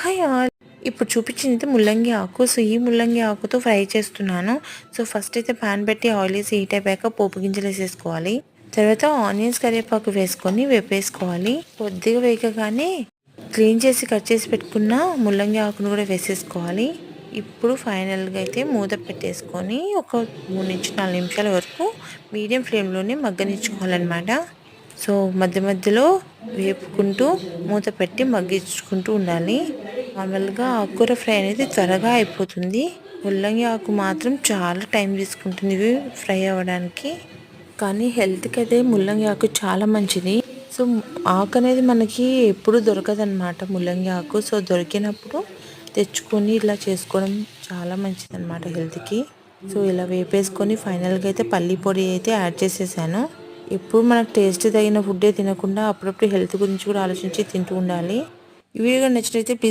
Hi all. ఇప్పుడు చూపించింది ముల్లంగి ఆకు. సో ఈ ముల్లంగి ఆకుతో ఫ్రై చేస్తున్నాను. సో ఫస్ట్ అయితే పాన్ పెట్టి ఆయిల్ వేసి హీట్ అయిపోయాక పోపు గింజలు వేసేసుకోవాలి. తర్వాత ఆనియన్స్ కరివేపాకు వేసుకొని వేపేసుకోవాలి. కొద్దిగా వేగగానే క్లీన్ చేసి కట్ చేసి పెట్టుకున్న ముల్లంగి ఆకును కూడా వేసేసుకోవాలి. ఇప్పుడు ఫైనల్గా అయితే మూత పెట్టేసుకొని ఒక 3 నుంచి 4 నిమిషాల వరకు మీడియం ఫ్లేమ్లోనే మగ్గనిచ్చుకోవాలన్నమాట. సో మధ్య మధ్యలో వేపుకుంటూ మూత పెట్టి మగ్గించుకుంటూ ఉండాలి. నార్మల్గా ఆకుకూర ఫ్రై అనేది త్వరగా అయిపోతుంది. ముల్లంగి ఆకు మాత్రం చాలా టైం తీసుకుంటుంది ఇవి ఫ్రై అవ్వడానికి. కానీ హెల్త్కి అయితే ముల్లంగి ఆకు చాలా మంచిది. సో ఆకు అనేది మనకి ఎప్పుడు దొరకదన్నమాట ముల్లంగి ఆకు. సో దొరికినప్పుడు తెచ్చుకొని ఇలా చేసుకోవడం చాలా మంచిది అన్నమాట హెల్త్కి. సో ఇలా వేపేసుకొని ఫైనల్గా అయితే పల్లి పొడి అయితే యాడ్ చేసేసాను. ఎప్పుడు మనకు టేస్ట్ తగిన ఫుడ్డే తినకుండా అప్పుడప్పుడు హెల్త్ గురించి కూడా ఆలోచించి తింటూ ఉండాలి. ఈ వీడియో నచ్చినట్లయితే ప్లీజ్